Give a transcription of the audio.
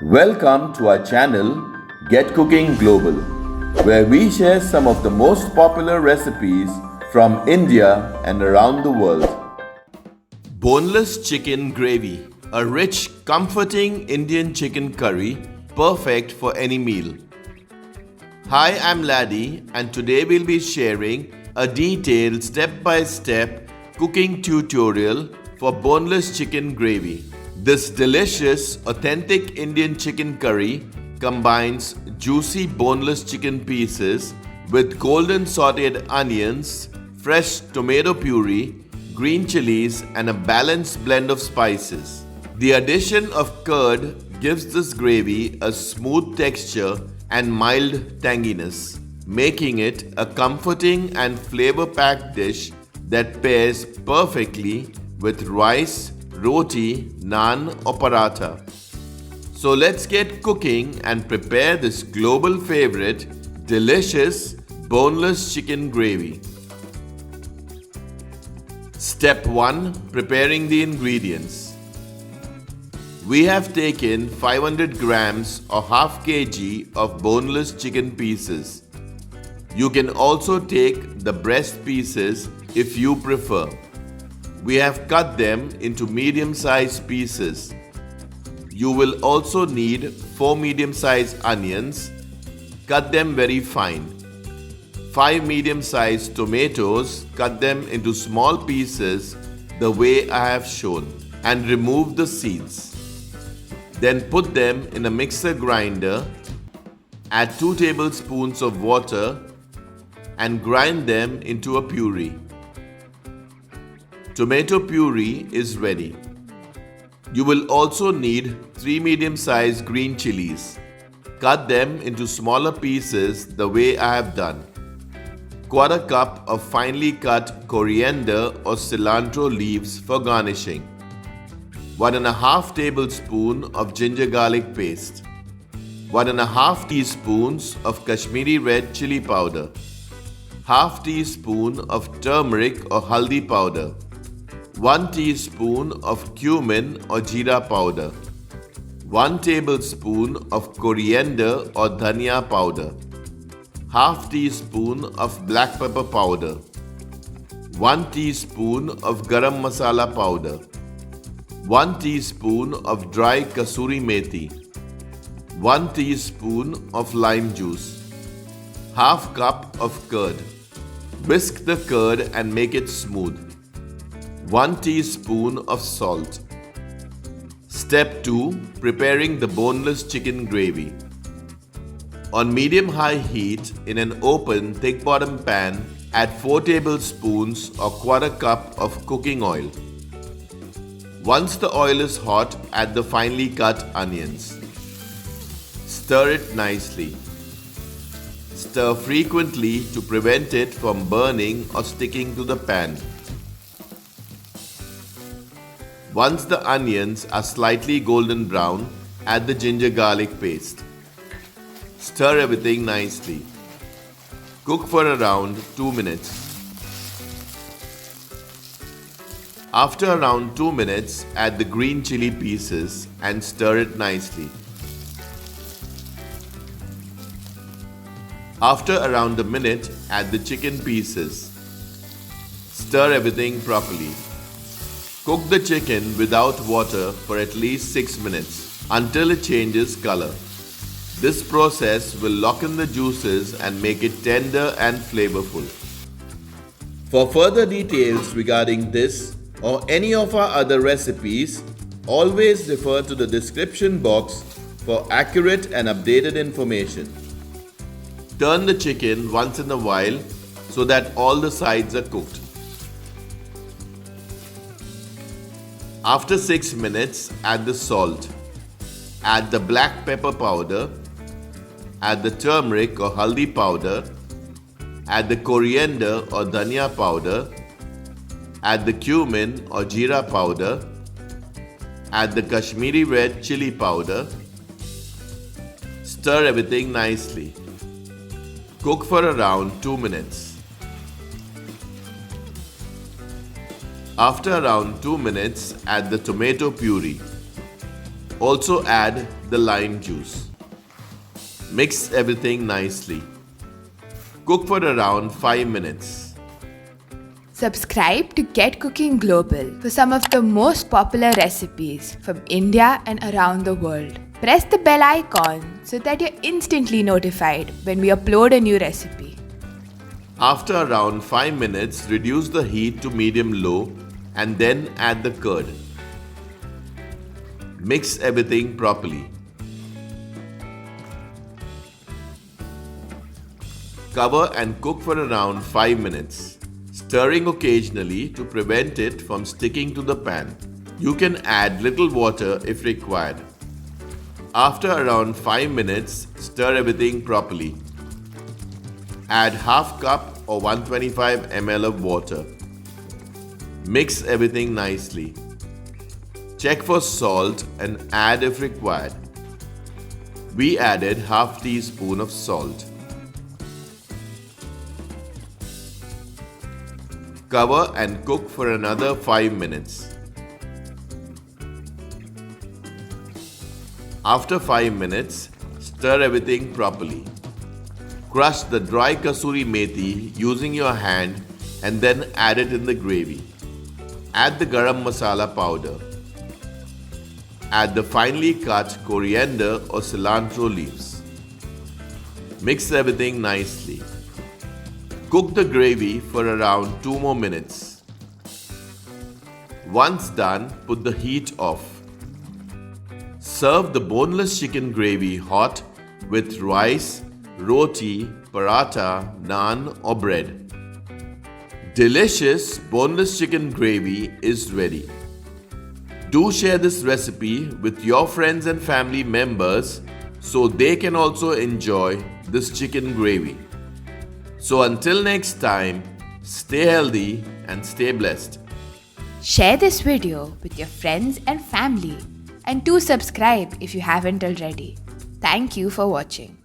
Welcome to our channel Get Cooking Global, where we share some of the most popular recipes from India and around the world. Boneless chicken gravy, a rich, comforting Indian chicken curry, perfect for any meal. Hi, I'm Laddie, and today we'll be sharing a detailed step-by-step cooking tutorial for boneless chicken gravy. This delicious, authentic Indian chicken curry combines juicy boneless chicken pieces with golden sautéed onions, fresh tomato puree, green chillies, and a balanced blend of spices. The addition of curd gives this gravy a smooth texture and mild tanginess, making it a comforting and flavor-packed dish that pairs perfectly with rice, roti, naan or paratha. So let's get cooking and prepare this global favorite, delicious boneless chicken gravy. Step 1. Preparing the ingredients. We have taken 500 grams or half kg of boneless chicken pieces. You can also take the breast pieces if you prefer. We have cut them into medium-sized pieces. You will also need 4 medium-sized onions. Cut them very fine. 5 medium-sized tomatoes. Cut them into small pieces the way I have shown and remove the seeds. Then put them in a mixer grinder. Add 2 tablespoons of water and grind them into a puree. Tomato puree is ready. You will also need 3 medium-sized green chillies. Cut them into smaller pieces the way I have done. 1/4 cup of finely cut coriander or cilantro leaves for garnishing. 1½ tablespoon of ginger garlic paste. 1½ teaspoons of Kashmiri red chili powder. Half teaspoon of turmeric or haldi powder. 1 teaspoon of cumin or jeera powder. 1 tablespoon of coriander or dhania powder. Half teaspoon of black pepper powder. 1 teaspoon of garam masala powder. 1 teaspoon of dry kasuri methi. 1 teaspoon of lime juice. Half cup of curd. Whisk the curd and make it smooth. 1 teaspoon of salt. Step 2. Preparing the boneless chicken gravy. On medium-high heat in an open thick bottom pan, add 4 tablespoons or 1/4 cup of cooking oil. Once the oil is hot, add the finely cut onions. Stir it nicely. Stir frequently to prevent it from burning or sticking to the pan. Once the onions are slightly golden brown, add the ginger garlic paste. Stir everything nicely. Cook for around 2 minutes. After around 2 minutes, add the green chili pieces and stir it nicely. After around a minute, add the chicken pieces. Stir everything properly. Cook the chicken without water for at least 6 minutes until it changes color. This process will lock in the juices and make it tender and flavorful. For further details regarding this or any of our other recipes, always refer to the description box for accurate and updated information. Turn the chicken once in a while so that all the sides are cooked. After 6 minutes, add the salt. Add the black pepper powder. Add the turmeric or haldi powder. Add the coriander or dhania powder. Add the cumin or jeera powder. Add the Kashmiri red chili powder. Stir everything nicely. Cook for around 2 minutes. After around 2 minutes, add the tomato puree. Also add the lime juice. Mix everything nicely. Cook for around 5 minutes. Subscribe to Get Cooking Global for some of the most popular recipes from India and around the world. Press the bell icon so that you're instantly notified when we upload a new recipe. After around 5 minutes, reduce the heat to medium-low and then add the curd. Mix everything properly. Cover and cook for around 5 minutes, stirring occasionally to prevent it from sticking to the pan. You can add little water if required. After around 5 minutes, stir everything properly. Add half cup or 125 ml of water. Mix everything nicely. Check for salt and add if required. We added half teaspoon of salt. Cover and cook for another 5 minutes. After 5 minutes, stir everything properly. Crush the dry kasuri methi using your hand and then add it in the gravy. Add the garam masala powder. Add the finely cut coriander or cilantro leaves. Mix everything nicely. Cook the gravy for around 2 more minutes. Once done, put the heat off. Serve the boneless chicken gravy hot with rice, roti, paratha, naan or bread. Delicious boneless chicken gravy is ready. Do share this recipe with your friends and family members so they can also enjoy this chicken gravy. So until next time, stay healthy and stay blessed. Share this video with your friends and family and do subscribe if you haven't already. Thank you for watching.